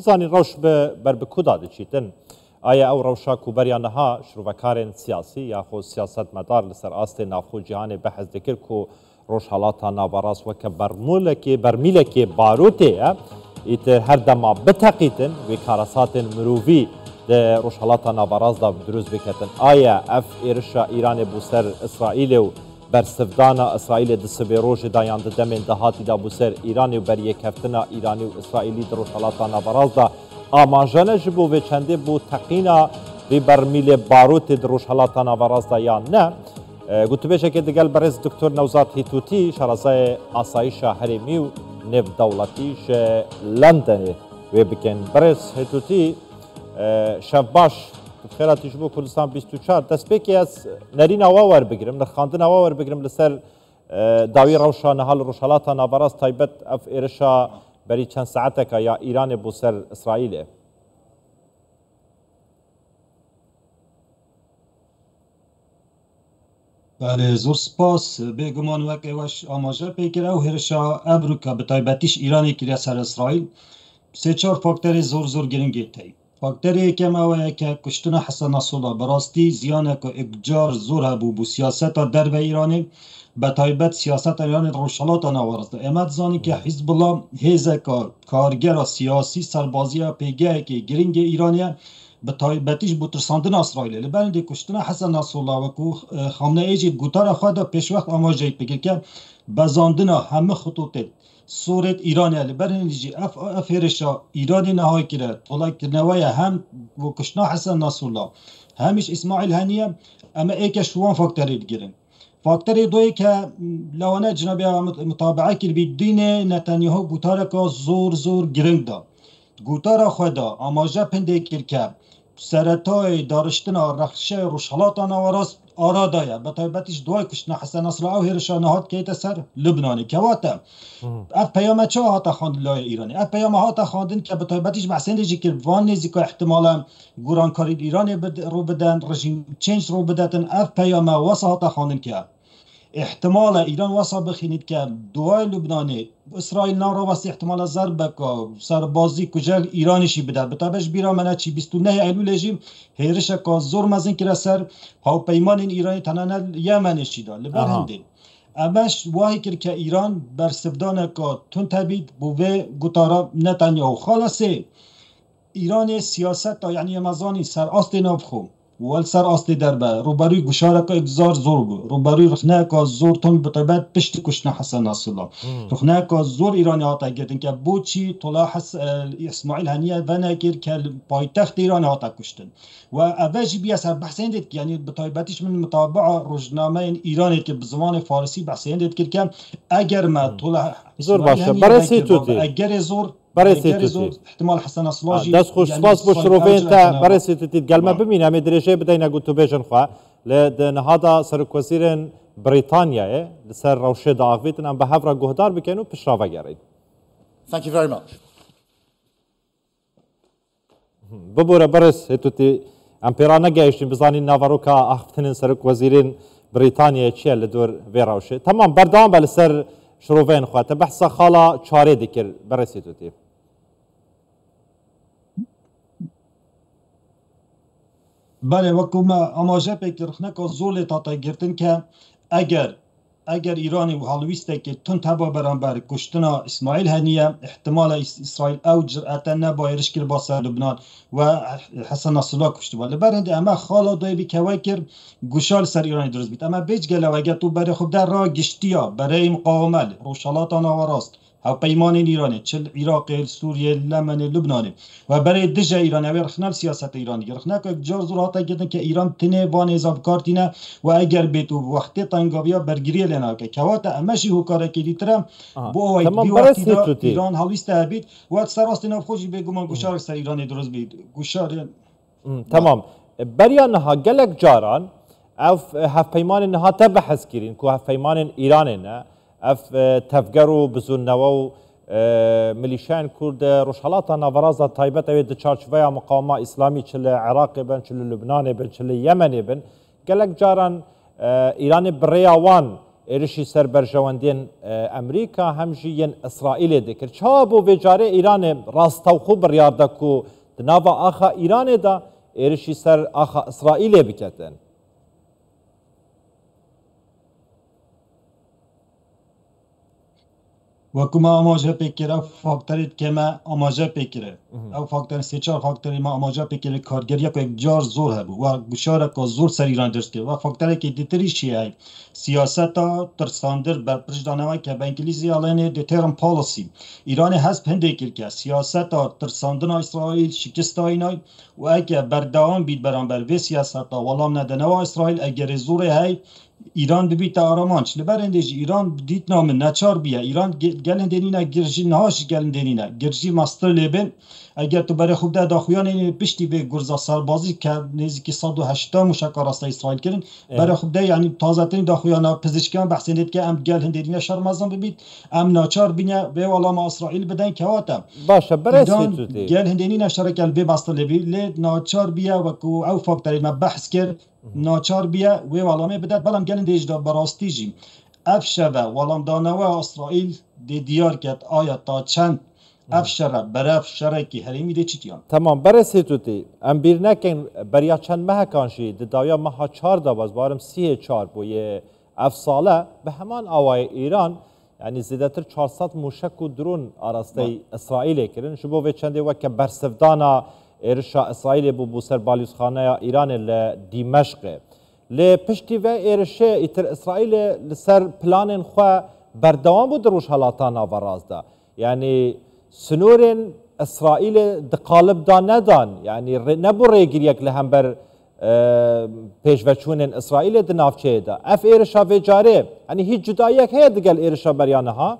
زانی روش بر بکودا دچیتن آیا او روشا کوبریانها شروعکارن سیاسی یا خود سیاست مدار لسر آست نافخو جهان بحث دکر کو روش حالاتا نابراس وک برمیله که باروته ایت هر دما بتقیتن و کارسات مروفی ده روش حالاتا نابراس دا دروز بکتن آیا اف ایرشا ایران بوسر اسرائیل و بر سفدانا اسرائیل دسبیروج دایان دمین دهاتی دا بوسر ایرانی و بر یک هفتنا ایرانی و اسرائیلی در روش حالاتا نابراس دا آماجانه جبو و چنده بو تقینا بی برمیل باروت در روش حالاتا نابراس دا یا نه گوتو بیشه که دگل برز دکتر نوزاد هیتوتی شرازای آسایش حریمی و نف دولتیش لندنه و بکن برز هیتوتی شفباش خیراتیش بو کردستان 24 دست بکی از نرین آواور بگیرم نخاندن آواور بگیرم لسر داوی روشا نهال روش حالاتا نابراس تایبت اف ایرشا بری چند ساعته که یا ایران بو سر اسرائیله بله زور سپاس بگمان وقت وش آماجه پیکره و هرشا ابروکا به تایبتیش ایرانی که سر اسرائیل سه چهار فاکتور زور گرنگی تی فاکتوری که ما که کشتن حسن نصرالله براستی زیانه که اگجار زور هبو بو سیاست در و ایرانی به تایبت سیاست ایران روشالات نوارسته امد زانی که حزب الله هیزه کارگر سیاسی سربازی پیگه که گرنگ ایرانیه به تایبتیش بو ترساندن اسرائیل لبرند کشتن حسن نصرالله و کو خامنه ایجی گوتار خود پیش وقت آماجه بگیر که بزاندن همه خطوط صورت ایرانی لبرند ایجی افیرشا ایرانی نهایی کرد طلای کرنوای هم و کشتن حسن نصرالله همیش اسماعیل هنیه اما ایکش وان فاکتوری گیرن فاکتور دوی که لوانه جنابی مطابعه کرد بی دین نتانیاهو گوتار که زور گرنگ دا گوتار خدا آماجه پنده کرد که سرطای دارشتن رخشه روشحالات نواراس آرادایه به طایبتیش دوی کشتن حسن نصرالله و هرشا نهاد که سر لبنانی که واتا اف پیامه چه هاتا خواندن لای ایرانی اف پیامه هاتا خواندن که به طایبتیش بحثین دیجی که وان نیزی که احتمالا گورانکاری ایرانی رو بدن رژیم چنج رو بدن اف پیامه واسه هاتا خواندن که احتمال ایران واسه بخینید که دوای لبنانی اسرائیل نام را واسه احتمال ضربه که سربازی کجا ایرانیشی بده بتابش بیرا منه چی 29 ایلول جیم هیرش که زور مزین که سر ها پیمان ایرانی تنانه یمنشی دا لبر هنده امش واهی کرد که ایران بر سبدانه که تون تبید بوه گوتارا نتانیاهو خلاصه ایران سیاست یعنی مزانی سر آست نافخو ول سر آستی دربه روبروی گوشاره که اگزار زور بود روبروی رخنه که زور تون بطبعت پشت کشنه حسن نصرالله رخنه که زور ایرانی هاتا گردن که بود چی طلع اسماعیل هنیه و نگیر که پایتخت ایرانی هاتا کشتن و اوجی بیا سر بحثین دید که یعنی بطایبتیش من مطابع روزنامه ایرانی که بزمان فارسی بحثین دید که اگر ما طلع زور باشه برای توتی اگر زور برای احتمال حسن نصرالله دست خوش سپاس با شروفین تا برای توتی گلمه ببینم درجه بدین گوتو بیشن خوا لدن هذا سرکوزیرن بریتانیاه لسر روشه داغویتن ام به هفرا گهدار بکنو پشراوه گرید. Thank you very much. ببوره برس توتی ام پیرانه گیشتیم بزنین نواروکا اختنین سرکوزیرن بریتانیا چیه لدور ویراوشه تمام بردام بل سر شروفین خوا تبحث خالا چاره دکر برس توتی. بله وقتی ما آماجه پیکرخنه که زور تا گرتن که اگر ایرانی و حالویسته که تون تبا برانبر کشتن اسماعیل هنیه احتمال اسرائیل او جرأت نبایرش کرد با سر لبنان و حسن نصرالله کشته ولی برنده اما خالا دوی بی که کر گوشال سر ایرانی درست بید اما بیچ گله و تو برای خود در راه گشتیا برای مقاومت روشالات نواراست او پیمان ایرانی چل عراق سوریه لبنان لبنان و برای دجا ایرانی و رخنال سیاست ایرانی رخنا که جار زورات گردن که ایران تنه وان حساب کارتینه و اگر بیتو وقتی تنگاویا برگیری لنا که کوات امشی هو کار که دیترم بو بی وقتی ایران حالیست بید و سراست نفخوشی بگم گوشار سر ایرانی درست بید گوشار تمام بریان ها گلک جاران او هف پیمان نها تبحث کرین کو هف پیمان ایرانی نه اف تفجروا بزنوا ميليشيان كرد روشحالات نافرازا تايبت اوي دچارچويا مقاومه اسلامي چل عراق بن چل لبنان بن چل يمن بن قالك جاران ايران برياوان ایرشی سر برجواندین امریکا همجی ین اسرائیل دکر چا بو وجاره ایران راستو خوب ریارده کو دناوا آخا ایران دا ایرشی سر آخا اسرائیل بکتن وەکو ما ئاماژە پێکرا فاکتەرێت کەمە ئاماژە پێکرێ ئەو فاکتەر سێ چهار فاکتەری ما ئاماژە پێکرێ کارگەریەکێک جار زۆر هەبوو و گوشارێکە زۆر سەر ئیران دەست کرد و فاکتەرێکی دیتریشی هەیە سیاسەتا ترساندر بەرپرژدانەوە کە بە ئینگلیزی ئەڵێنێ deterrent policy ئیرانی هەست هەندێک کردکە سیاسەتا ترساندنا ئیسرائیل شکستایینای و ئەگە بەردەوام بیت بەرامبەر vê siyaseta وەڵام نەدەنەوە ئیسرائیل ئەگەرێ زۆرێ هەیە ایران ببیت آرامانچ لبر اندیجی ایران دیت نام نچار بیا ایران گلن دینینا گرجی نهاش گلن دینینا گرجی ماستر لبن اگر تو برای خوب ده داخویان پشتی به گرزا سربازی که نزدیک 180 مشکل راست اسرائیل کردن برای خوب ده یعنی تازه ترین داخویان پزشکان بحثیدید که ام گلن دینینا شرمازان ببیت ام ناچار بینه به والا ما اسرائیل بدن که واتا باشه برای گلن دینینا شرکل به ماستر لبی ل ناچار بیا و کو او فاکتور ما بحث کرد ناچار بیا و والامه بدات بلام گلن دیج دا براستی جیم افشبه والام دانوه اسرائیل دی دیار کرد آیا تا چند افشره برف شرکی حریمی دی چیتیان تمام برسی توتی ام بیر نکن بریا چند ماه کانشی دایا ماه 4 دا باز بارم 34 بوی اف ساله به همان آوای ایران یعنی زیادتر 400 موشک و درون آراسته اسرائیل کرن شبو و چنده وک برسفدانا ایرشا اسرائیل بو سر بالیوسخانه ایران لدیمشق لی پشتی و ایرشه ایتر اسرائیل لسر پلان خو بردوام بود روش حالاتان آوراز دا یعنی سنورین اسرائیل دقالب دا ندان یعنی نبو ریگیر یک لهم بر پیشوچون اسرائیل دنافچه دا اف ایرشا و جاره یعنی هیچ جدایی یک هید دگل ایرشا بریانه ها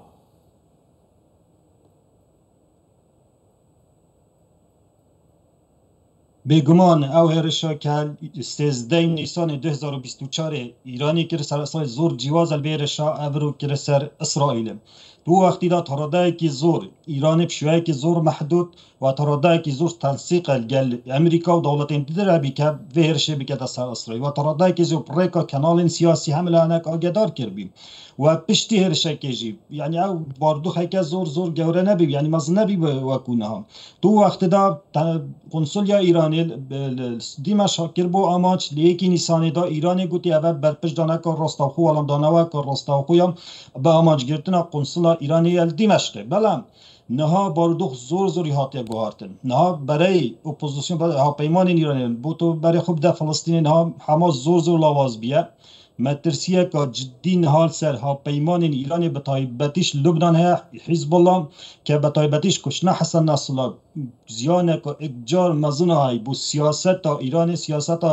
بگمان او هرشا که 13 نیسان 2024 ایرانی که سر اسرائیل زور جواز البیرشا ابرو که سر اسرائیل دو وقتی دا تراده کی زور ایران بشویه کی زور محدود و تراده کی زور تنسیق الگل امریکا و دولتین دیگر بیکه و هرشه بیکه سر اسرائیل و تراده کی زور پریکا کانال سیاسی حمله انک آگدار کربیم و پشتی هرشه کیجی یعنی او باردو خیلی زور گوره نبی یعنی مز نبی وکونه هم دو وقت دا قنصلیا ایرانی دیمشق کربو آماج لیکی نیسانی دا ایرانی گوتی اول برپش دانه که راستاخو ولام دانه که راستاخویم با آماج گرتنا قنصلا ایرانی دیمشق بلام نها باردوخ زوری هاتیه گوهارتن نها برای اپوزیسیون برای هاپیمان ایرانی بوتو برای خوب ده فلسطینی نها حماس زور لاواز بیه مترسیه که جدی نهال سر هاپیمان ایرانی به تایبتیش لبنان ها حزب الله که به تایبتیش کشنه حسن نصرالله زیانه که اجار مزونه های بو سیاست ایرانی سیاست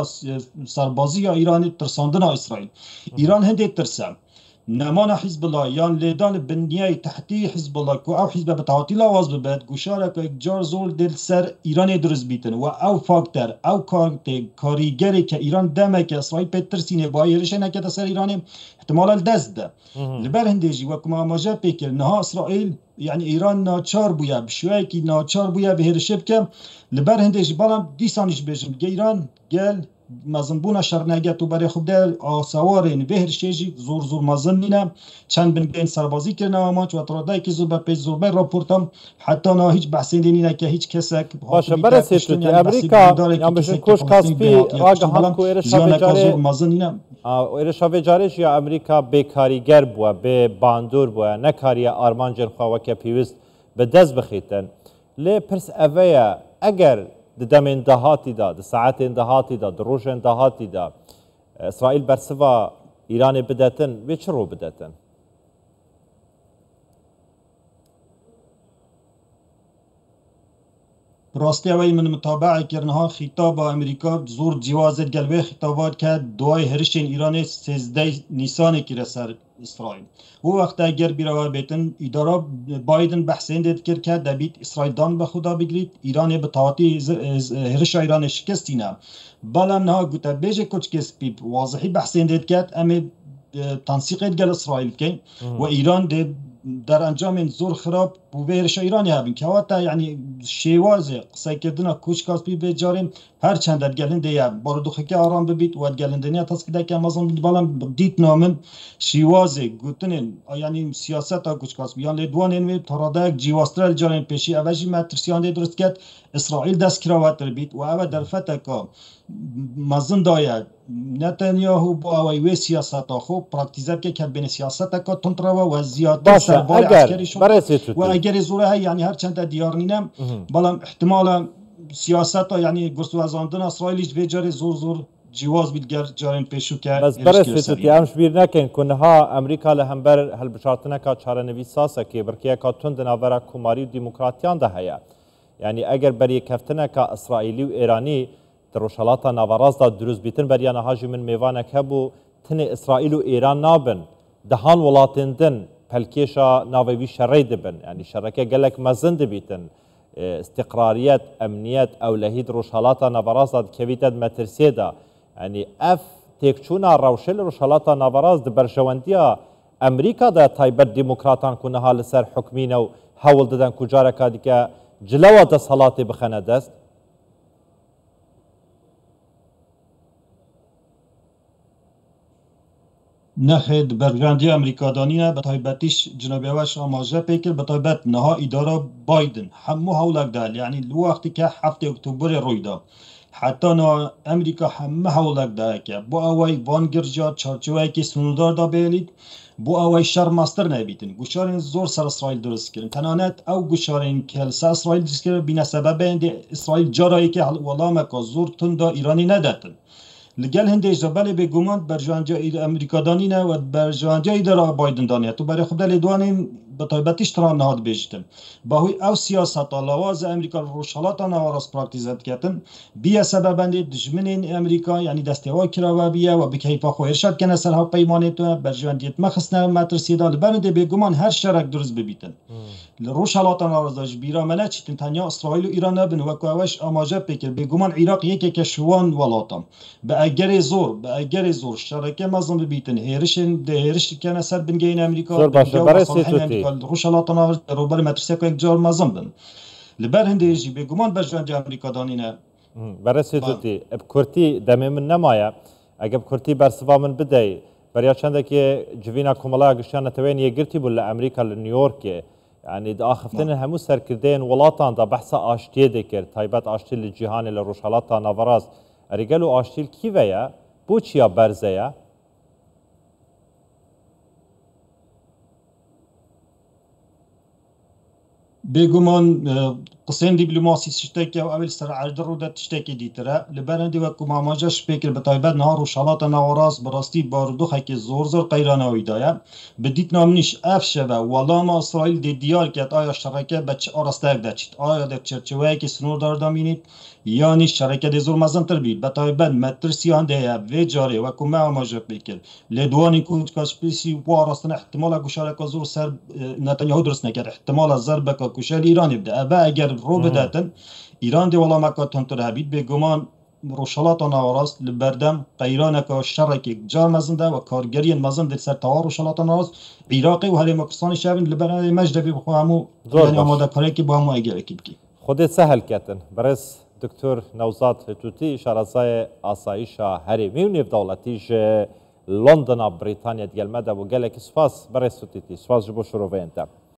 سربازی ایرانی ترساندن اسرائیل ایران هنده ترسه نمان حزب الله یان لیدان بنیای تحتی حزب الله که او حزب بتعاطیل آواز ببید گوشاره که اجار زور دل سر ایران درست بیتن و او فاکتر او کاریگری که ایران دمه که اسرائیل پیترسینه با ایرشه نکده سر ایران احتمال دست ده لبر هندیجی و کما ماجه پیکر نها اسرائیل یعنی ایران ناچار بویا بشوی که ناچار بویا به هرشه بکم لبر هندیجی بالام دیسانش بیشم که ایران گل مزنبونا شرنگت و برای خوب در آسوارین بهر شیجی زور مزنینه چند بین سربازی کرنه آمانچ و ترادای که زور بپیش زور بین راپورتم حتی نه هیچ بحثی دینینه که هیچ کسک باشه برسید تو امریکا یا بشه کش کاسپی آگه هم که ایرشا ویجارش یا امریکا بیکاریگر بوه به باندور بوه نکاری آرمان جنخواه که پیوست به دست بخیتن لی پرس اوه اگر دم اندهاتی دا د ساعت اندهاتی دا د روز اندهاتی دا اسرائیل برسوا ایران بداتن و چه رو بداتن راستی اوی من متابعه کرنها خطاب امریکا زور جوازت گلوه خطابات که دوای هرشین ایران 13 نیسان که سر اسرائیل و وقت اگر بیروا بیتن اداره بایدن بحثین دید کرد که دبیت اسرائیل دان به خدا بگیرید ایران به تاعتی هرش ایران شکستی نه بلام نه گوته بیجه کچ کس بی واضحی بحثین دید کرد امی تنسیقیت گل اسرائیل کن و ایران در انجام زور خراب بو هێرشە ئیرانی هەبن کەواتە یعنی شێوازێ قسەکردنە کوچکاسپی بێجارێن هەر چەند دەرگەلندەیە بارودۆخەکە ئارام ببیت و دەرگەلندنیە تەسکدەکە مەزم بەڵام دیتنا من شێوازێ گوتنên ینی سیاسەتا کوچکاسپیان لێ دوانên wê taradayek cîwastira li carên pêşî ev jî me tirsiyan dê durist ket İsraîl destkirawattir bît û ev derfeteka mezin daye Netanyahu bu away wê siyaseta xwe praktîze bike ket bêne siyaseteka tuntrava we ziyadtir serbarê askerî we egerê zor heye yani her çend diyar nîne belam ihtimala siyaseta yani gurswezandina İsraîlî ji vê carê zor civaz bît ger carên pêşûke بس برس فتوتی ام شبیر نکن کنها امریکا له همبر هلبشارتنکا چارەنویس ساسکê birkeyeka tund di navbera komarî û demokratiyan de heye yani eger beriyekeftineka İsraîlî û Îranî di rojhilata navaraz da durust bîtin beriya niha jî min mêvanek hebû tinê İsraîl û Îran nabin dihan welatên din pelkêşa navê wî şerê dibin yani şereke gelek mezin dibîtin istiqrariyet emniyet ewlehî di rojhilata navaraz da dikevîte di metirsiyê de yani ev têkçûna rewşê li rojhilata navaraz di berjewendiya Amerîka de taybet demokratan ku niha li ser hukmîne û hewl didin ku careka dike cilewa desthilatê bixene dest نخید برجاندی امریکا دانینه به تایبتیش جناب واش آماجه پیکر به تایبت نها اداره بایدن همو هولک دال یعنی لو وقتی که 7 اکتبر رویدا حتی نا امریکا همه هولک دال که با اوای وانگرجا چارچوبی که سنودار دا بیلید بو اوای شر ماستر نبیتن گوشارین زور سر اسرائیل درست کردن تنانت او گوشارین که سر اسرائیل درست کردن بنا سبب اند اسرائیل جرایی که ولامه که زور تندا ایرانی نداتن لگل هنده جبل به گمان برجانجا امریکا دانینه و برجانجا ایدارا بایدن دانیه تو برای خود لیدوانین به طایبتیش تران نهاد بیشتم با هوی او سیاست لواز امریکا روشالات نواراس پراکتیزت کتن بیا سببنده دجمنین امریکا یعنی دستیوا کراوه بیه و بکیفا خو ارشاد کنه سرها پیمانه تو برجاندیت مخصنه مترسیده لبرنده به گمان هر شرک درست ببیتن روشالات نواراس بیرا منه چیتن تنیا اسرائیل و ایران نبن و کوش آماجه بکر به گمان عراق یکی کشوان ولاتم به اگر زور شرکه مزن ببیتن هرشن ده هرش کنه سر بنگین امریکا زور باشه برای سیتوتی روشالات نواراس روبر مدرسه که یک جار مزن بن لبر هنده یجی به گمان برجانجا امریکا دانینه برای سیتوتی اب کرتی دمی من نمایه اگه کرتی برسوا من بدهی برای چنده که جوینا کمالا گشتیان نتوین یه گرتی بود لامریکا لنیویورک يعني دا آخفتن همو سرکردین ولاتان دا بحث آشتیه دکر تایبت آشتیل جهانی لروشالات نواراز ارگلو آشتیل کی ویا بو چیا برزه یا بگمان قسم دیپلماسی تشتکی و اول سر عرض رو ده تشتکی دیتره لبرندی و کماماجش فکر به تایبت نهار و شالات نواراز براستی باردوخه که زور قیرانه ویدایه بدیت نامنیش افشه و ولام اسرائیل دی دیار که آیا شرکه بچه آراسته اگده چید آیا ده چرچوه که سنور دارده مینید یعنی شرکت زور مزنتر بید به تایبت مترسیان ده و جاری و کمه آماجه بکر لدوانی کنج کاشپیسی و آراستن احتمال گوشارک زور سر نتانیاهو درست نکرد احتمال ضربه که کشل ایرانی بده اوه اگر رو بداتن ایران دی ولا مکات تنتر هبید به گمان روشالات نواراس لبردم قیران که شرک جار مزنده و کارگری مزند سر توار روشالات نواراس عراقی و حریم پاکستانی شبن لبران مجدبی بخوامو یعنی آماده کاری که با همو اگر اکی بکی خودت سهل کتن برس دکتر نوزاد هتوتی شارزای آسایش حریمی و نیف دولتیش لندن بریتانیا دیگل مده و گلک سپاس برس هتوتی سپاس جبو شروع انت